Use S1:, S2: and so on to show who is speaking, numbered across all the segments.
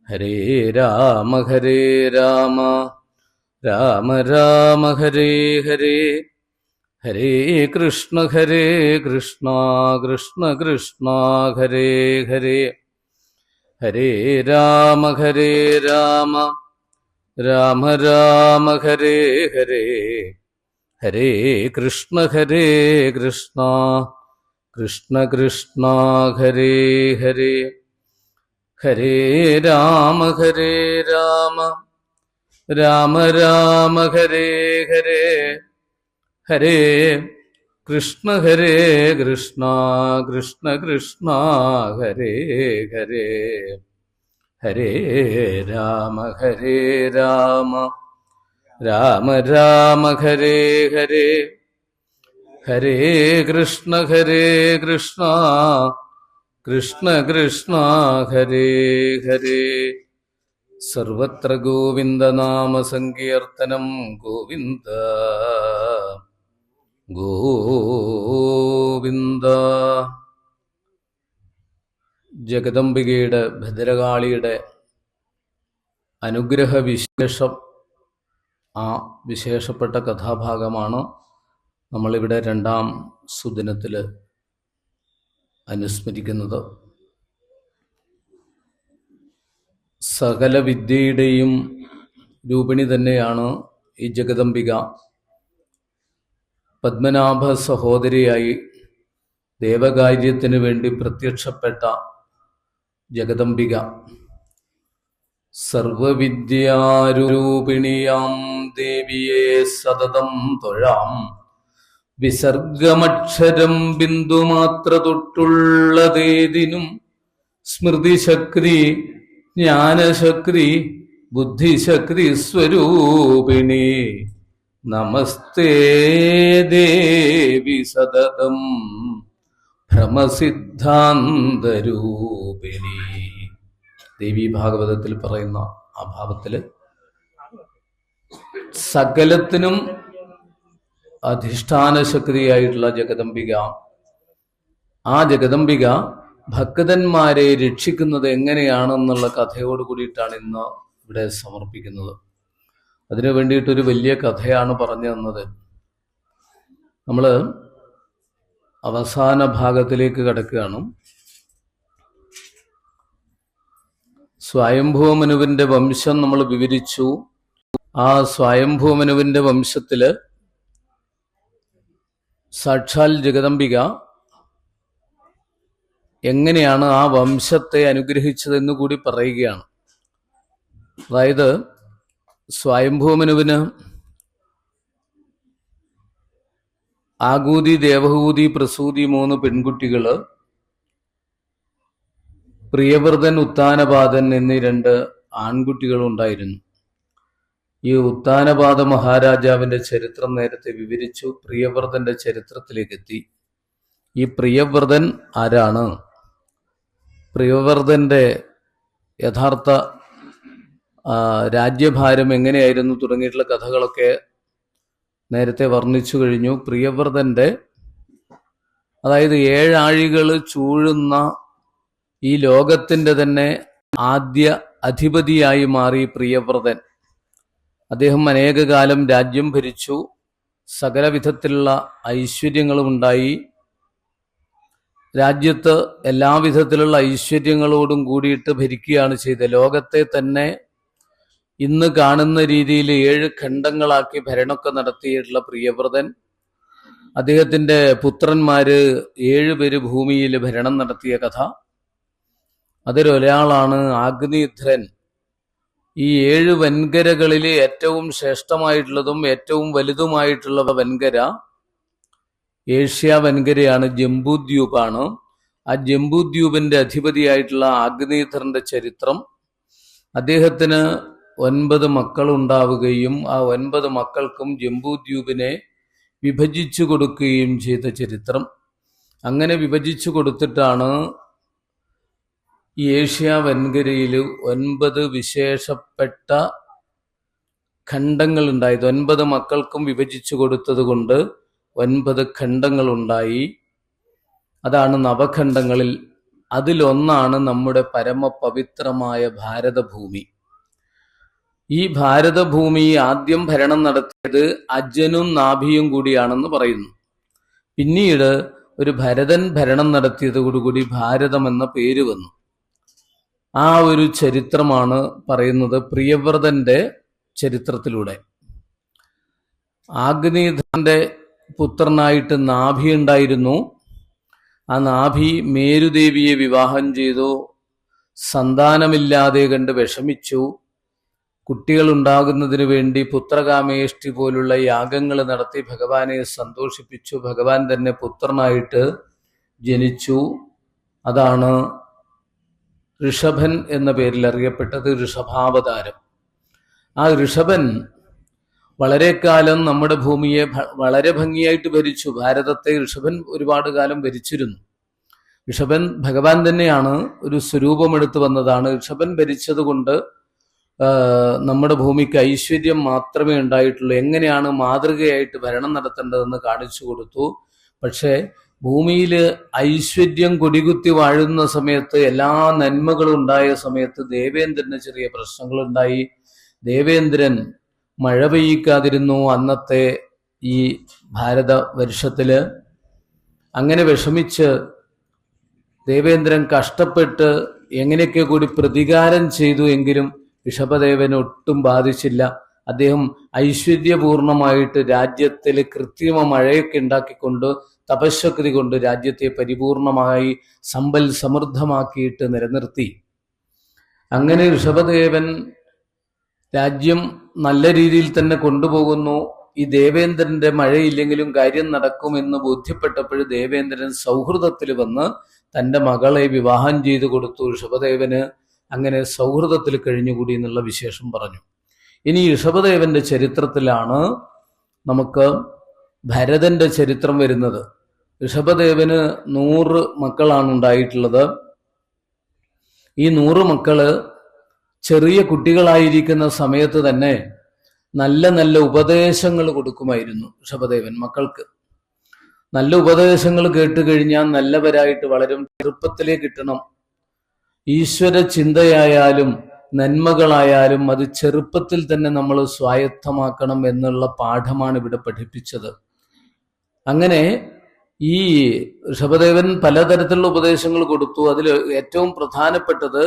S1: ഹരേ രാമ രാമ രാമ ഹരേ ഹരേ, ഹരേ കൃഷ്ണ കൃഷ്ണ കൃഷ്ണ ഹരേ ഹരേ, ഹരേ രാമ രാമ രാമ ഹരേ ഹരേ, ഹരേ കൃഷ്ണ കൃഷ്ണ കൃഷ്ണ ഹരേ ഹരേ, ഹരേ രാമ രാമ രാമ ഹരേ ഹരേ, ഹരേ കൃഷ്ണ കൃഷ്ണ കൃഷ്ണ ഹരേ ഹരേ, ഹരേ രാമ രാമ രാമ ഹരേ ഹരേ, ഹരേ കൃഷ്ണ കൃഷ്ണ കൃഷ്ണ ഹരേ ഹരേ. സർവത്ര ഗോവിന്ദനാമ സങ്കീർത്തനം, ഗോവിന്ദ ഗോവിന്ദ. ജഗദംബികയുടെ, ഭദ്രകാളിയുടെ അനുഗ്രഹ വിശേഷം, ആ വിശേഷപ്പെട്ട കഥാഭാഗമാണ് നമ്മളിവിടെ രണ്ടാം സുദിനത്തിൽ അനുസ്മരിക്കുന്നത്. സകല വിദ്യയുടെയും രൂപിണി തന്നെയാണ് ഈ ജഗദംബിക. പത്മനാഭ സഹോദരിയായി ദേവകാര്യത്തിന് വേണ്ടി പ്രത്യക്ഷപ്പെട്ട ജഗദംബിക സർവവിദ്യാരൂപിണിയാം ദേവിയെ സതതം തൊഴാം. വിസർഗമക്ഷരം ബിന്ദുമാത്ര തൊട്ടുള്ളതേതിനും സ്മൃതിശക്തി ജ്ഞാനശക്തി ബുദ്ധിശക്തി സ്വരൂപിണി. നമസ്തേ ദേവി സതതം ഭ്രമസിദ്ധാന്തരൂപിണി. ദേവി ഭാഗവതത്തിൽ പറയുന്ന ആ ഭാവത്തില് സകലത്തിനും അധിഷ്ഠാന ശക്തിയായിട്ടുള്ള ജഗദംബിക, ആ ജഗദംബിക ഭക്തന്മാരെ രക്ഷിക്കുന്നത് എങ്ങനെയാണെന്നുള്ള കഥയോട് കൂടിയിട്ടാണ് ഇന്ന് ഇവിടെ സമർപ്പിക്കുന്നത്. അതിനു വേണ്ടിയിട്ടൊരു വലിയ കഥയാണ് പറഞ്ഞു തന്നത്. നമ്മൾ അവസാന ഭാഗത്തിലേക്ക് കടക്കുകയാണ്. സ്വയംഭൂമനുവിന്റെ വംശം നമ്മൾ വിവരിച്ചു. ആ സ്വയംഭൂമനുവിന്റെ വംശത്തില് സാക്ഷാൽ ജഗദംബിക എങ്ങനെയാണ് ആ വംശത്തെ അനുഗ്രഹിച്ചതെന്ന് കൂടി പറയുകയാണ്. അതായത് സ്വയംഭൂമനുവിന് ആകൂതി, ദേവഹൂതി, പ്രസൂതി 3 പെൺകുട്ടികള്, പ്രിയവ്രതൻ, ഉത്താനപാദൻ എന്നീ 2 ആൺകുട്ടികളുണ്ടായിരുന്നു. ഈ ഉത്താനപാദ മഹാരാജാവിന്റെ ചരിത്രം നേരത്തെ വിവരിച്ചു. പ്രിയവ്രതന്റെ ചരിത്രത്തിലേക്ക് എത്തി. ഈ പ്രിയവ്രതൻ ആരാണ്? പ്രിയവ്രതന്റെ യഥാർത്ഥ രാജ്യഭാരം എങ്ങനെയായിരുന്നു തുടങ്ങിയിട്ടുള്ള കഥകളൊക്കെ നേരത്തെ വർണ്ണിച്ചു കഴിഞ്ഞു. പ്രിയവ്രതന്റെ, അതായത് 7 ആഴികൾ ചൂഴുന്ന ഈ ലോകത്തിന്റെ തന്നെ ആദ്യ അധിപതിയായി മാറി പ്രിയവ്രതൻ. അദ്ദേഹം അനേക കാലം രാജ്യം ഭരിച്ചു. സകല വിധത്തിലുള്ള ഐശ്വര്യങ്ങളും ഉണ്ടായി. രാജ്യത്ത് എല്ലാവിധത്തിലുള്ള ഐശ്വര്യങ്ങളോടും കൂടിയിട്ട് ഭരിക്കുകയാണ് ചെയ്തത്. ലോകത്തെ തന്നെ ഇന്ന് കാണുന്ന രീതിയിൽ 7 ഖണ്ഡങ്ങളാക്കി ഭരണമൊക്കെ നടത്തിയിട്ടുള്ള പ്രിയവ്രതൻ, അദ്ദേഹത്തിന്റെ പുത്രന്മാര് 7 പേര് ഭൂമിയിൽ ഭരണം നടത്തിയ കഥ. അതിലൊരാളാണ് ആഗ്നിധ്രൻ. ഈ 7 വൻകരകളിൽ ഏറ്റവും ശ്രേഷ്ഠമായിട്ടുള്ളതും ഏറ്റവും വലുതുമായിട്ടുള്ള വൻകര ഏഷ്യ വൻകരയാണ്, ജംബൂദ്വീപാണ്. ആ ജംബൂദ്വീപിന്റെ അധിപതിയായിട്ടുള്ള ആഗ്നീധരന്റെ ചരിത്രം. അദ്ദേഹത്തിന് 9 മക്കളുണ്ടാവുകയും ആ 9 മക്കൾക്കും ജംബൂദ്വീപിനെ വിഭജിച്ചു കൊടുക്കുകയും ചെയ്ത ചരിത്രം. അങ്ങനെ വിഭജിച്ചു കൊടുത്തിട്ടാണ് ഈ ഏഷ്യ വൻകരയിൽ 9 വിശേഷപ്പെട്ട ഖണ്ഡങ്ങൾ ഉണ്ടായത്. 9 മക്കൾക്കും വിഭജിച്ചു കൊടുത്തത് കൊണ്ട് 9 ഖണ്ഡങ്ങൾ ഉണ്ടായി. അതാണ് നവഖണ്ഡങ്ങളിൽ അതിലൊന്നാണ് നമ്മുടെ പരമപവിത്രമായ ഭാരതഭൂമി. ഈ ഭാരതഭൂമി ആദ്യം ഭരണം നടത്തിയത് അജനും നാഭിയും കൂടിയാണെന്ന് പറയുന്നു. പിന്നീട് ഒരു ഭരതൻ ഭരണം നടത്തിയതോടുകൂടി ഭാരതം എന്ന പേര് വന്നു. ആ ഒരു ചരിത്രമാണ് പറയുന്നത് പ്രിയവ്രതന്റെ ചരിത്രത്തിലൂടെ. ആഗ്നേയന്റെ പുത്രനായിട്ട് നാഭി ഉണ്ടായിരുന്നു. ആ നാഭി മേരുദേവിയെ വിവാഹം ചെയ്തു. സന്താനമില്ലാതെ കണ്ട് വിഷമിച്ചു. കുട്ടികൾ ഉണ്ടാകുന്നതിന് വേണ്ടി പുത്രകാമേഷ്ടി പോലുള്ള യാഗങ്ങൾ നടത്തി ഭഗവാനെ സന്തോഷിപ്പിച്ചു. ഭഗവാൻ തന്നെ പുത്രനായിട്ട് ജനിച്ചു. അതാണ് ഋഷഭൻ എന്ന പേരിൽ അറിയപ്പെട്ടത്, ഋഷഭാവതാരം. ആ ഋഷഭൻ വളരെ കാലം നമ്മുടെ ഭൂമിയെ വളരെ ഭംഗിയായിട്ട് ഭരിച്ചു. ഭാരതത്തെ ഋഷഭൻ ഒരുപാട് കാലം ഭരിച്ചിരുന്നു. ഋഷഭൻ ഭഗവാൻ തന്നെയാണ്, ഒരു സ്വരൂപമെടുത്തു വന്നതാണ്. ഋഷഭൻ ഭരിച്ചത് കൊണ്ട് നമ്മുടെ ഭൂമിക്ക് ഐശ്വര്യം മാത്രമേ ഉണ്ടായിട്ടുള്ളൂ. എങ്ങനെയാണ് മാതൃകയായിട്ട് ഭരണം നടത്തേണ്ടതെന്ന് കാണിച്ചു കൊടുത്തു. പക്ഷേ ഭൂമിയിൽ ഐശ്വര്യം കൊടികുത്തി വാഴുന്ന സമയത്ത്, എല്ലാ നന്മകളും ഉണ്ടായ സമയത്ത് ദേവേന്ദ്രന് ചെറിയ പ്രശ്നങ്ങളുണ്ടായി. ദേവേന്ദ്രൻ മഴ പെയ്യിക്കാതിരുന്നു അന്നത്തെ ഈ ഭാരത വർഷത്തില്. അങ്ങനെ വിഷമിച്ച് ദേവേന്ദ്രൻ കഷ്ടപ്പെട്ട് എങ്ങനെയൊക്കെ കൂടി പ്രതികാരം ചെയ്തു. എങ്കിലും ഋഷഭദേവന് ഒട്ടും ബാധിച്ചില്ല. അദ്ദേഹം ഐശ്വര്യപൂർണമായിട്ട് രാജ്യത്തിൽ കൃത്രിമ മഴയൊക്കെ ഉണ്ടാക്കിക്കൊണ്ട് തപശക്തി കൊണ്ട് രാജ്യത്തെ പരിപൂർണമായി സമ്പൽ സമൃദ്ധമാക്കിയിട്ട് നിലനിർത്തി. അങ്ങനെ ഋഷഭദേവൻ രാജ്യം നല്ല രീതിയിൽ തന്നെ കൊണ്ടുപോകുന്നു. ഈ ദേവേന്ദ്രന്റെ മഴയില്ലെങ്കിലും കാര്യം നടക്കുമെന്ന് ബോധ്യപ്പെട്ടപ്പോൾ ദേവേന്ദ്രൻ സൗഹൃദത്തിൽ വന്ന് തൻ്റെ മകളെ വിവാഹം ചെയ്തു കൊടുത്തു ഋഷഭദേവന്. അങ്ങനെ സൗഹൃദത്തിൽ കഴിഞ്ഞുകൂടി എന്നുള്ള വിശേഷം പറഞ്ഞു. ഇനി ഋഷഭദേവന്റെ ചരിത്രത്തിലാണ് നമുക്ക് ഭരതന്റെ ചരിത്രം വരുന്നത്. ഋഷഭദേവന് 100 മക്കളാണ് ഉണ്ടായിട്ടുള്ളത്. ഈ 100 മക്കള് ചെറിയ കുട്ടികളായിരിക്കുന്ന സമയത്ത് തന്നെ നല്ല നല്ല ഉപദേശങ്ങൾ കൊടുക്കുമായിരുന്നു ഋഷഭദേവൻ മക്കൾക്ക്. നല്ല ഉപദേശങ്ങൾ കേട്ട് കഴിഞ്ഞാൽ നല്ലവരായിട്ട് വളരും. ചെറുപ്പത്തിലേ കിട്ടണം. ഈശ്വര ചിന്തയായാലും നന്മകളായാലും അത് ചെറുപ്പത്തിൽ തന്നെ നമ്മൾ സ്വായത്തമാക്കണം എന്നുള്ള പാഠമാണ് ഇവിടെ പഠിപ്പിച്ചത്. അങ്ങനെ ഈ ഋഷഭദേവൻ പലതരത്തിലുള്ള ഉപദേശങ്ങൾ കൊടുത്തു. അതിൽ ഏറ്റവും പ്രധാനപ്പെട്ടത്,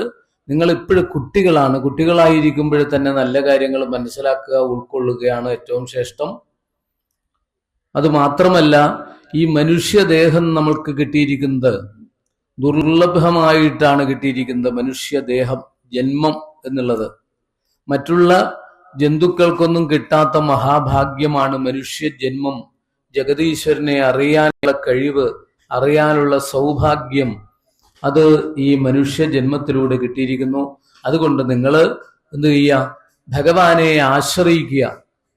S1: നിങ്ങൾ ഇപ്പോഴും കുട്ടികളാണ്, കുട്ടികളായിരിക്കുമ്പോൾ തന്നെ നല്ല കാര്യങ്ങൾ മനസ്സിലാക്കുക, ഉൾക്കൊള്ളുകയാണ് ഏറ്റവും ശ്രേഷ്ഠം. അത് മാത്രമല്ല, ഈ മനുഷ്യദേഹം നമ്മൾക്ക് കിട്ടിയിരിക്കുന്നത് ദുർലഭമായിട്ടാണ് കിട്ടിയിരിക്കുന്നത്. മനുഷ്യദേഹം, ജന്മം എന്നുള്ളത് മറ്റുള്ള ജന്തുക്കൾക്കൊന്നും കിട്ടാത്ത മഹാഭാഗ്യമാണ് മനുഷ്യ ജന്മം. ജഗതീശ്വരനെ അറിയാനുള്ള കഴിവ്, അറിയാനുള്ള സൗഭാഗ്യം, അത് ഈ മനുഷ്യ ജന്മത്തിലൂടെ കിട്ടിയിരിക്കുന്നു. അതുകൊണ്ട് നിങ്ങൾ എന്ത് ചെയ്യുക? ഭഗവാനെ ആശ്രയിക്കുക.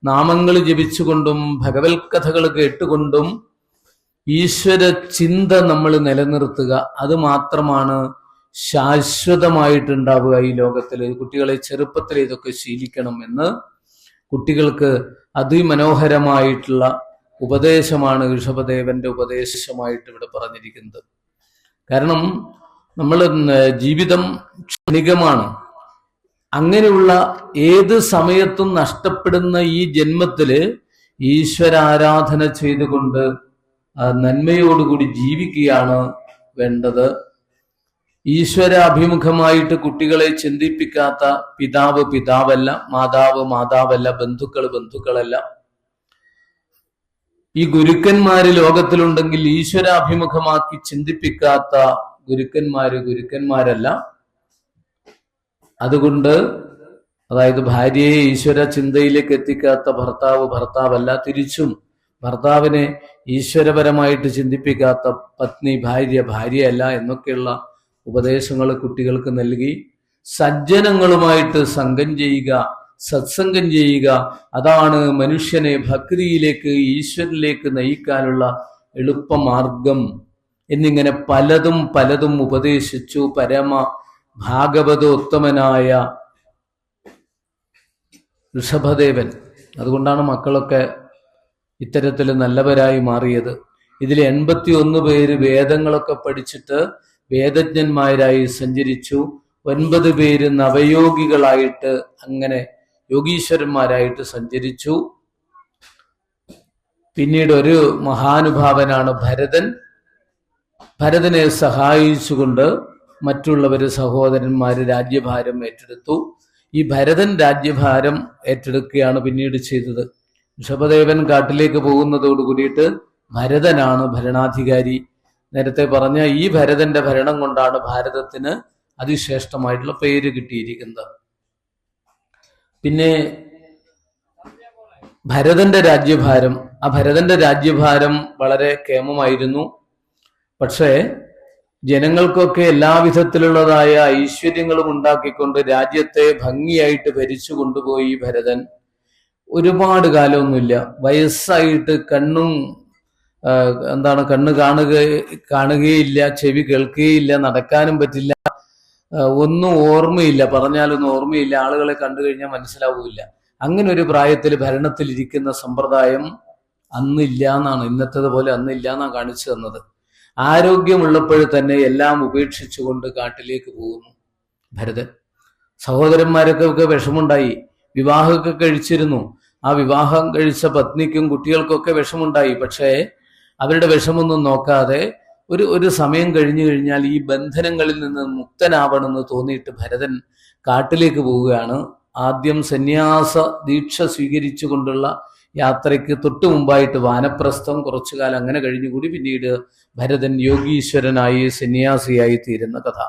S1: നാമങ്ങൾ ജപിച്ചുകൊണ്ടും ഭഗവത് കഥകൾ കേട്ടുകൊണ്ടും ഈശ്വര ചിന്ത നമ്മൾ നിലനിർത്തുക. അത് മാത്രമാണ് ശാശ്വതമായിട്ടുണ്ടാവുക ഈ ലോകത്തിൽ. കുട്ടികളെ ചെറുപ്പത്തിൽ ഇതൊക്കെ ശീലിക്കണം എന്ന് കുട്ടികൾക്ക് അതിമനോഹരമായിട്ടുള്ള ഉപദേശമാണ് ഋഷഭദേവന്റെ ഉപദേശമായിട്ട് ഇവിടെ പറഞ്ഞിരിക്കുന്നത്. കാരണം നമ്മൾ ജീവിതം ക്ഷണികമാണ്. അങ്ങനെയുള്ള ഏത് സമയത്തും നഷ്ടപ്പെടുന്ന ഈ ജന്മത്തില് ഈശ്വരാരാധന ചെയ്തുകൊണ്ട് നന്മയോടുകൂടി ജീവിക്കുകയാണ് വേണ്ടത്. ഈശ്വരാഭിമുഖമായിട്ട് കുട്ടികളെ ചിന്തിപ്പിക്കാത്ത പിതാവ് പിതാവല്ല, മാതാവ് മാതാവല്ല, ബന്ധുക്കൾ ബന്ധുക്കളല്ല. ഈ ഗുരുക്കന്മാര് ലോകത്തിലുണ്ടെങ്കിൽ ഈശ്വരാഭിമുഖമാക്കി ചിന്തിപ്പിക്കാത്ത ഗുരുക്കന്മാര് ഗുരുക്കന്മാരല്ല. അതുകൊണ്ട് അതായത് ഭാര്യയെ ഈശ്വര ചിന്തയിലേക്ക് എത്തിക്കാത്ത ഭർത്താവ് ഭർത്താവല്ല, തിരിച്ചും ഭർത്താവിനെ ഈശ്വരപരമായിട്ട് ചിന്തിപ്പിക്കാത്ത പത്നി ഭാര്യ ഭാര്യയല്ല എന്നൊക്കെയുള്ള ഉപദേശങ്ങൾ കുട്ടികൾക്ക് നൽകി സജ്ജനങ്ങളുമായിട്ട് സംഘം ചെയ്യുക, സത്സംഗം ചെയ്യുക. അതാണ് മനുഷ്യനെ ഭക്തിയിലേക്ക്, ഈശ്വരനിലേക്ക് നയിക്കാനുള്ള എളുപ്പമാർഗം എന്നിങ്ങനെ പലതും പലതും ഉപദേശിച്ചു പരമ ഭാഗവതോത്തമനായ ഋഷഭദേവൻ. അതുകൊണ്ടാണ് മക്കളൊക്കെ ഇത്തരത്തിൽ നല്ലവരായി മാറിയത്. ഇതിൽ 81 പേര് വേദങ്ങളൊക്കെ പഠിച്ചിട്ട് വേദജ്ഞന്മാരായി സഞ്ചരിച്ചു. 9 പേര് നവയോഗികളായിട്ട് അങ്ങനെ യോഗീശ്വരന്മാരായിട്ട് സഞ്ചരിച്ചു. പിന്നീട് ഒരു മഹാനുഭാവനാണ് ഭരതൻ. ഭരതനെ സഹായിച്ചുകൊണ്ട് മറ്റുള്ളവര് സഹോദരന്മാര് രാജ്യഭാരം ഏറ്റെടുത്തു. ഈ ഭരതൻ രാജ്യഭാരം ഏറ്റെടുക്കുകയാണ് പിന്നീട് ചെയ്തത്. ഋഷഭദേവൻ കാട്ടിലേക്ക് പോകുന്നതോട് കൂടിയിട്ട് ഭരതനാണ് ഭരണാധികാരി. നേരത്തെ പറഞ്ഞ ഈ ഭരതന്റെ ഭരണം കൊണ്ടാണ് ഭാരതത്തിന് അതിശ്രേഷ്ഠമായിട്ടുള്ള പേര് കിട്ടിയിരിക്കുന്നത്. പിന്നെ ഭരതന്റെ രാജ്യഭാരം, ആ ഭരതന്റെ രാജ്യഭാരം വളരെ കേമമായിരുന്നു. പക്ഷേ ജനങ്ങൾക്കൊക്കെ എല്ലാവിധത്തിലുള്ളതായ ഐശ്വര്യങ്ങളും ഉണ്ടാക്കിക്കൊണ്ട് രാജ്യത്തെ ഭംഗിയായിട്ട് ഭരിച്ചു കൊണ്ടുപോയി ഭരതൻ. ഒരുപാട് കാലമൊന്നുമില്ല, വയസ്സായിട്ട് കണ്ണും കണ്ണ് കാണുകയില്ല, ചെവി കേൾക്കുകയില്ല, നടക്കാനും പറ്റില്ല, ഒന്നും ഓർമ്മയില്ല, പറഞ്ഞാലൊന്നും ഓർമ്മയില്ല, ആളുകളെ കണ്ടു കഴിഞ്ഞാൽ മനസ്സിലാവില്ല. അങ്ങനെ ഒരു പ്രായത്തിൽ ഭരണത്തിലിരിക്കുന്ന സമ്പ്രദായം അന്നില്ല എന്നാണ്, ഇന്നത്തേത് പോലെ അന്നില്ല എന്നാണ് കാണിച്ചു തന്നത്. ആരോഗ്യമുള്ളപ്പോൾ തന്നെ എല്ലാം ഉപേക്ഷിച്ചുകൊണ്ട് കാട്ടിലേക്ക് പോകുന്നു ഭരതൻ. സഹോദരന്മാരൊക്കെ വിഷമുണ്ടായി. വിവാഹമൊക്കെ കഴിച്ചിരുന്നു. ആ വിവാഹം കഴിച്ച പത്നിക്കും കുട്ടികൾക്കൊക്കെ വിഷമുണ്ടായി. പക്ഷേ അവരുടെ വിഷമൊന്നും നോക്കാതെ ഒരു സമയം കഴിഞ്ഞു കഴിഞ്ഞാൽ ഈ ബന്ധനങ്ങളിൽ നിന്ന് മുക്തനാവണമെന്ന് തോന്നിയിട്ട് ഭരതൻ കാട്ടിലേക്ക് പോവുകയാണ്. ആദ്യം സന്യാസ ദീക്ഷ സ്വീകരിച്ചുകൊണ്ടുള്ള യാത്രയ്ക്ക് തൊട്ടു മുമ്പായിട്ട് വാനപ്രസ്ഥം, കുറച്ചു കാലം അങ്ങനെ കഴിഞ്ഞുകൂടി പിന്നീട് ഭരതൻ യോഗീശ്വരനായി സന്യാസിയായി തീരുന്ന കഥ.